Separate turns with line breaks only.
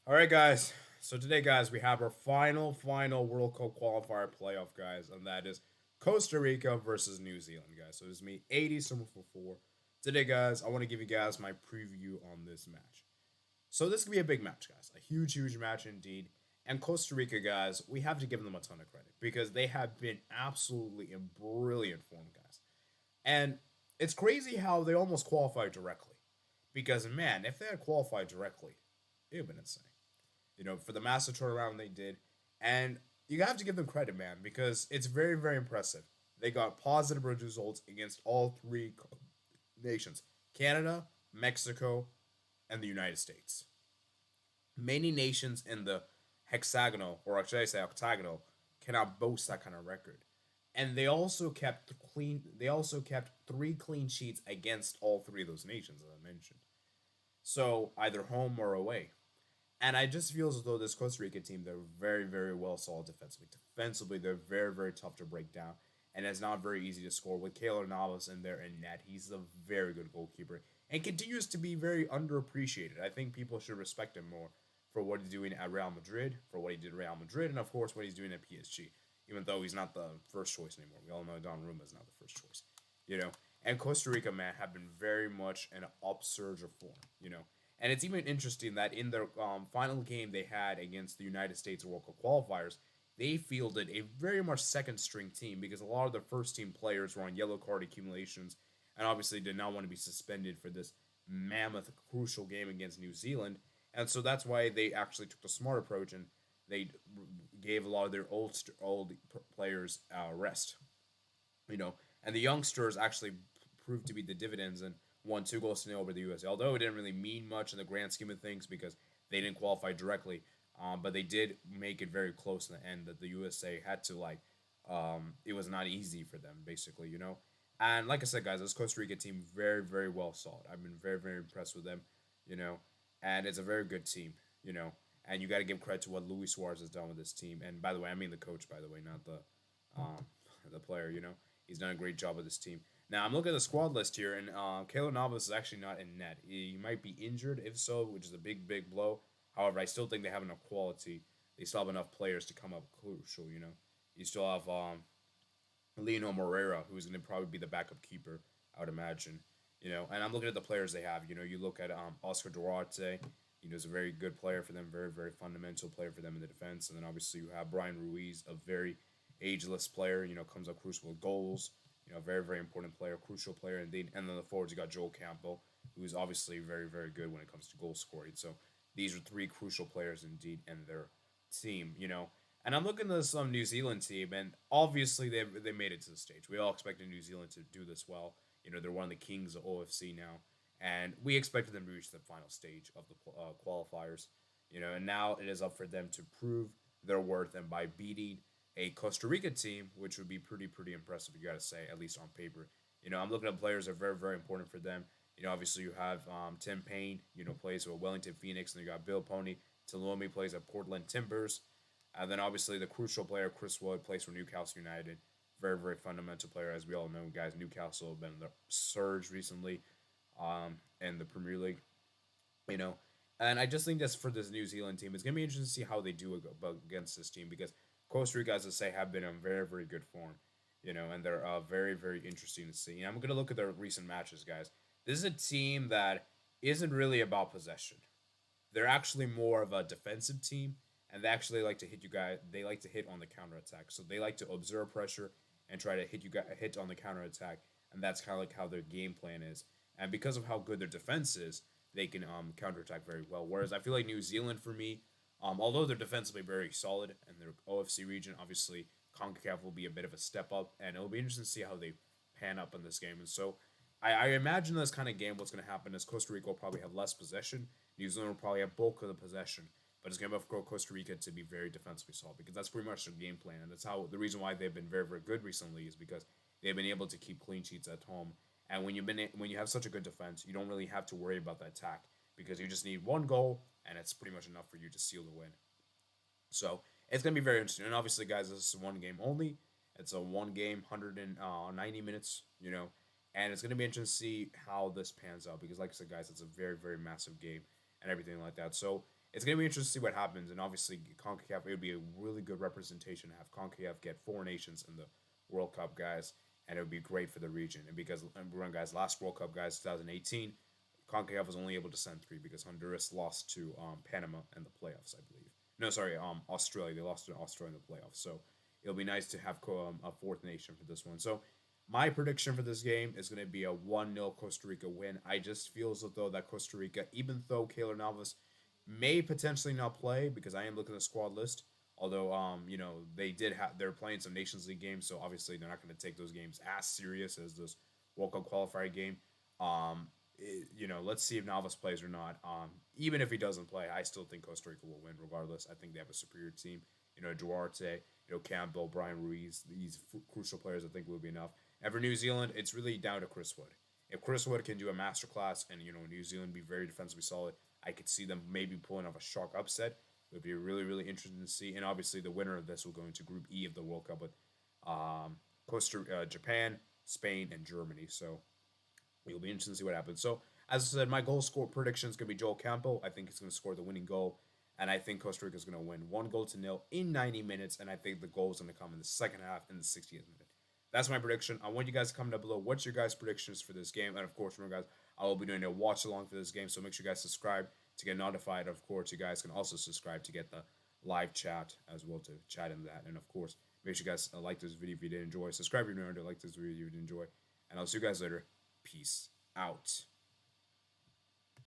All right, guys. So today, guys, we have our final World Cup qualifier playoff, guys, and that is Costa Rica versus New Zealand, guys. So this is me, 80 Summer for 4. Today, guys, I want to give you guys my preview on this match. So this could be a big match, guys. A huge match indeed. And Costa Rica, guys, we have to give them a ton of credit because they have been absolutely in brilliant form, guys. And it's crazy how they almost qualified directly. Because, man, if they had qualified directly, it would have been insane, for the massive turnaround they did. And you have to give them credit, man, because it's very impressive. They got positive results against all three nations: Canada, Mexico, and the United States. Many nations in the hexagonal, or should I say octagonal, cannot boast that kind of record. And they also kept clean. They also kept three clean sheets against all three of those nations, as I mentioned. So either home or away. And I just feel as though this Costa Rica team, they're very well solid defensively. Defensively, they're very tough to break down. And it's not very easy to score. With Keylor Navas in there in net, he's a very good goalkeeper. And continues to be very underappreciated. I think people should respect him more for what he's doing at Real Madrid, for what he did at Real Madrid, and of course what he's doing at PSG. Even though he's not the first choice anymore. We all know Donnarumma is not the first choice. You know? And Costa Rica, man, have been very much an upsurge of form. And it's even interesting that in their final game they had against the United States World Cup qualifiers, they fielded a very much second string team because a lot of their first team players were on yellow card accumulations and obviously did not want to be suspended for this mammoth crucial game against New Zealand. And so that's why they actually took the smart approach and they gave a lot of their old players rest. And the youngsters actually proved to be the dividends and won 2-0 over the USA. Although it didn't really mean much in the grand scheme of things because they didn't qualify directly, but they did make it very close in the end that the USA had to it was not easy for them basically. And like I said, guys, this Costa Rica team very well solid. I've been very impressed with them, you know, and it's a very good team, you know. And you got to give credit to what Luis Suarez has done with this team. And by the way, I mean the coach, by the way, not um, the player. He's done a great job with this team. Now I'm looking at the squad list here, and Keylor Navas is actually not in net. He might be injured, if so, which is a big blow. However, I still think they have enough quality. They still have enough players to come up crucial. You still have Lino Moreira, who's going to probably be the backup keeper, I would imagine. And I'm looking at the players they have. You look at Oscar Duarte. He's a very good player for them, very fundamental player for them in the defense. And then obviously you have Brian Ruiz, a very ageless player. Comes up crucial with goals. Very important player, crucial player indeed. And then the forwards, you got Joel Campbell, who is obviously very good when it comes to goal scoring. So these are three crucial players indeed in their team. And I'm looking at some New Zealand team, and obviously they made it to the stage. We all expected New Zealand to do this well. They're one of the kings of OFC now, and we expected them to reach the final stage of the qualifiers. And now it is up for them to prove their worth, and by beating a Costa Rica team, which would be pretty impressive, you gotta say, at least on paper. I'm looking at players that are very important for them. Obviously you have Tim Payne, plays with Wellington Phoenix, and you got Bill Pony. Talomi plays at Portland Timbers. And then obviously the crucial player, Chris Wood, plays for Newcastle United. Very fundamental player, as we all know, guys. Newcastle have been in the surge recently in the Premier League. You know, and I just think that's for this New Zealand team. It's gonna be interesting to see how they do against this team because Costa Rica, as I say, have been in very good form. And they're very interesting to see. And I'm gonna look at their recent matches, guys. This is a team that isn't really about possession. They're actually more of a defensive team, and they actually like to hit you guys. They like to hit on the counter attack, so they like to observe pressure and try to hit on the counter attack, and that's kind of like how their game plan is. And because of how good their defense is, they can counterattack very well. Whereas I feel like New Zealand, for me, although they're defensively very solid and their OFC region, obviously CONCACAF will be a bit of a step up, and it'll be interesting to see how they pan up in this game. And so I imagine this kind of game, what's going to happen is Costa Rica will probably have less possession. New Zealand will probably have bulk of the possession, but it's going to be Costa Rica to be very defensively solid because that's pretty much their game plan, and that's how the reason why they've been very good recently is because they've been able to keep clean sheets at home. And when you have such a good defense, you don't really have to worry about the attack because you just need one goal, and it's pretty much enough for you to seal the win. So it's gonna be very interesting. And obviously, guys, this is one game only. It's a one game, 190 minutes. And it's gonna be interesting to see how this pans out because, like I said, guys, it's a very massive game and everything like that. So it's gonna be interesting to see what happens. And obviously, CONCACAF, it would be a really good representation to have CONCACAF get four nations in the World Cup, guys, and it would be great for the region. And because remember, guys, last World Cup, guys, 2018, CONCACAF was only able to send three because Honduras lost to Panama in the playoffs, I believe. No, sorry, Australia. They lost to Australia in the playoffs. So it'll be nice to have a fourth nation for this one. So my prediction for this game is going to be a 1-0 Costa Rica win. I just feel as though that Costa Rica, even though Keylor Navas may potentially not play because I am looking at the squad list. Although, they're playing some Nations League games, so obviously they're not going to take those games as serious as this World Cup qualifier game. Let's see if Navas plays or not. Even if he doesn't play, I still think Costa Rica will win regardless. I think they have a superior team. Duarte, Campbell, Brian Ruiz, these crucial players I think will be enough. And for New Zealand, it's really down to Chris Wood. If Chris Wood can do a masterclass and New Zealand be very defensively solid, I could see them maybe pulling off a shock upset. It would be really, really interesting to see. And obviously, the winner of this will go into Group E of the World Cup with Japan, Spain, and Germany. So it'll be interesting to see what happens. So, as I said, my goal score prediction is going to be Joel Campbell. I think he's going to score the winning goal. And I think Costa Rica is going to win 1-0 in 90 minutes. And I think the goal is going to come in the second half in the 60th minute. That's my prediction. I want you guys to comment down below. What's your guys' predictions for this game? And of course, remember, guys, I will be doing a watch along for this game. So make sure you guys subscribe to get notified. Of course, you guys can also subscribe to get the live chat as well, to chat in that. And of course, make sure you guys like this video if you did enjoy. Subscribe if you didn't like this video if you did enjoy. And I'll see you guys later. Peace out.